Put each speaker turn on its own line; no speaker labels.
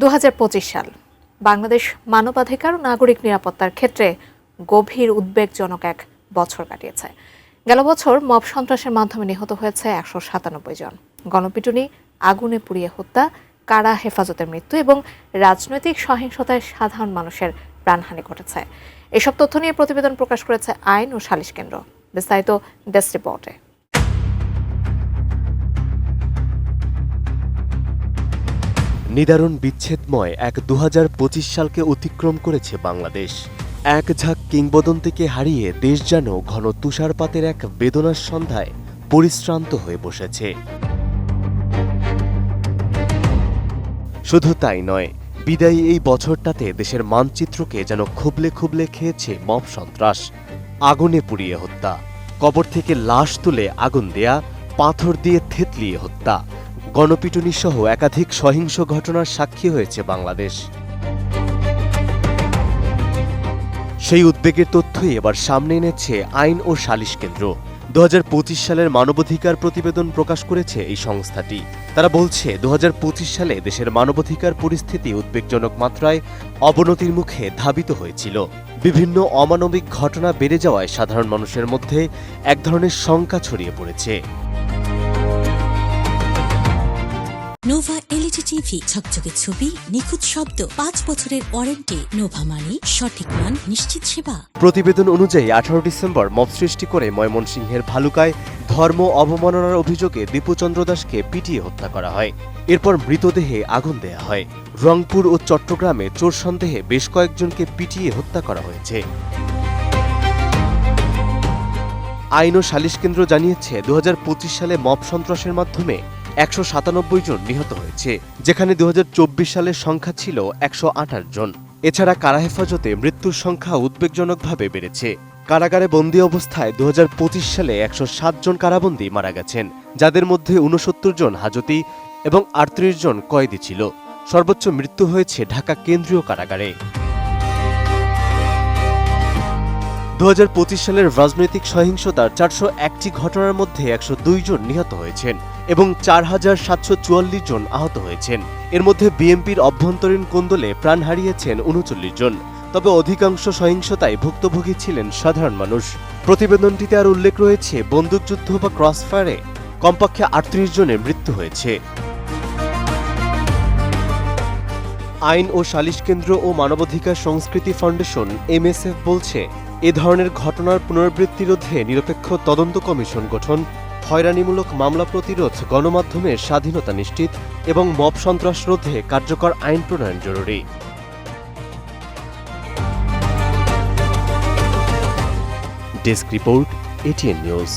2025 সাল বাংলাদেশ মানবাধিকার ও নাগরিক নিরাপত্তার ক্ষেত্রে গভীর উদ্বেগজনক এক বছর কাটিয়েছে। গেল বছর মব সন্ত্রাসের মাধ্যমে নিহত হয়েছে 197 জন। গণপিটুনি, আগুনে পুড়িয়ে হত্যা, কারা হেফাজতের মৃত্যু এবং রাজনৈতিক সহিংসতায় সাধারণ মানুষের প্রাণহানি ঘটেছে। এসব তথ্য নিয়ে প্রতিবেদন প্রকাশ করেছে আইন ও সালিশ কেন্দ্র। বিস্তারিত ডেস্ক রিপোর্টে।
নিদারুণ বিচ্ছেদময় এক 2025 সালকে অতিক্রম করেছে বাংলাদেশ। এক ঝাঁক কিংবদন্তিকে হারিয়ে দেশ যেন ঘন তুষারপাতের এক বেদনার সন্ধ্যায় পরিশ্রান্ত হয়ে বসেছে। শুধু তাই নয়, বিদায়ী এই বছরটাতে দেশের মানচিত্রকে যেন খুবলে খুবলে খেয়েছে মব সন্ত্রাস। আগুনে পুড়িয়ে হত্যা, কবর থেকে লাশ তুলে আগুন দেয়া, পাথর দিয়ে থেতলিয়ে হত্যা, গণপিটুনি সহ একাধিক সহিংস ঘটনার সাক্ষী হয়েছে বাংলাদেশ। সেই উদ্বেগের তথ্যই এবার সামনে এনেছে আইন ও সালিশ কেন্দ্র। 2025 সালের মানবাধিকার প্রতিবেদন প্রকাশ করেছে এই সংস্থাটি। তারা বলছে 2025 সালে দেশের মানবাধিকার পরিস্থিতি উদ্বেগজনক মাত্রায় অবনতির মুখে ধাবিত হয়েছিল। বিভিন্ন অমানবিক ঘটনা বেড়ে যাওয়ায় সাধারণ মানুষের মধ্যে এক ধরনের শঙ্কা ছড়িয়ে পড়েছে।
নোভা এলইডি টিভি, ঝকঝকে ছবি, নিখুঁত শব্দ, 5 বছরের ওয়ারেন্টি। নোভা মানে সঠিক মান, নিশ্চিত সেবা।
প্রতিবেদন অনুযায়ী 18 ডিসেম্বর মব সৃষ্টি করে ময়মনসিংহের ভালুকায় ধর্ম অবমাননার অভিযোগে দীপুচন্দ্র দাসকে পিটিয়ে হত্যা করা হয়। এরপর মৃতদেহে আগুন দেয়া হয়। রংপুর ও চট্টগ্রামে চোর সন্দেহে বেশ কয়েকজনকে পিটিয়ে হত্যা করা হয়েছে। আইন ও সালিশ কেন্দ্র জানিয়েছে 2025 সালে মব সন্ত্রাসের মাধ্যমে 197 জন নিহত হয়েছে, যেখানে 2024 সালের সংখ্যা ছিল 128 জন। এছাড়া কারা হেফাজতে মৃত্যুর সংখ্যা উদ্বেগজনকভাবে বেড়েছে। কারাগারে বন্দী অবস্থায় 2025 সালে 107 জন কারাবন্দী মারা গেছেন, যাদের মধ্যে 69 জন হাজতি এবং 38 জন কয়েদি ছিল। সর্বোচ্চ মৃত্যু হয়েছে ঢাকা কেন্দ্রীয় কারাগারে। 2025 সালের রাজনৈতিক সহিংসতার 401টি ঘটনার মধ্যে 102 জন নিহত হয়েছেন এবং 4744 জন আহত হয়েছেন। এর মধ্যে বিএনপির অভ্যন্তরীণ কোন্দলে প্রাণ হারিয়েছেন 39 জন। তবে অধিকাংশ সহিংসতায় ভুক্তভোগী ছিলেন সাধারণ মানুষ। প্রতিবেদনটিতে আর উল্লেখ রয়েছে বন্দুকযুদ্ধ বা ক্রসফায়ারে কমপক্ষে 38 জনের মৃত্যু হয়েছে। আইন ও সালিশ কেন্দ্র ও মানবাধিকার সংস্কৃতি ফাউন্ডেশন MSF বলছে, এ ধরনের ঘটনার পুনরাবৃত্তি রোধে নিরপেক্ষ তদন্ত কমিশন গঠন, হয়রানিমূলক মামলা প্রতিরোধ, গণমাধ্যমের স্বাধীনতা নিশ্চিত এবং মব সন্ত্রাস রোধে কার্যকর আইন প্রণয়ন জরুরি। Desk report, ATN news.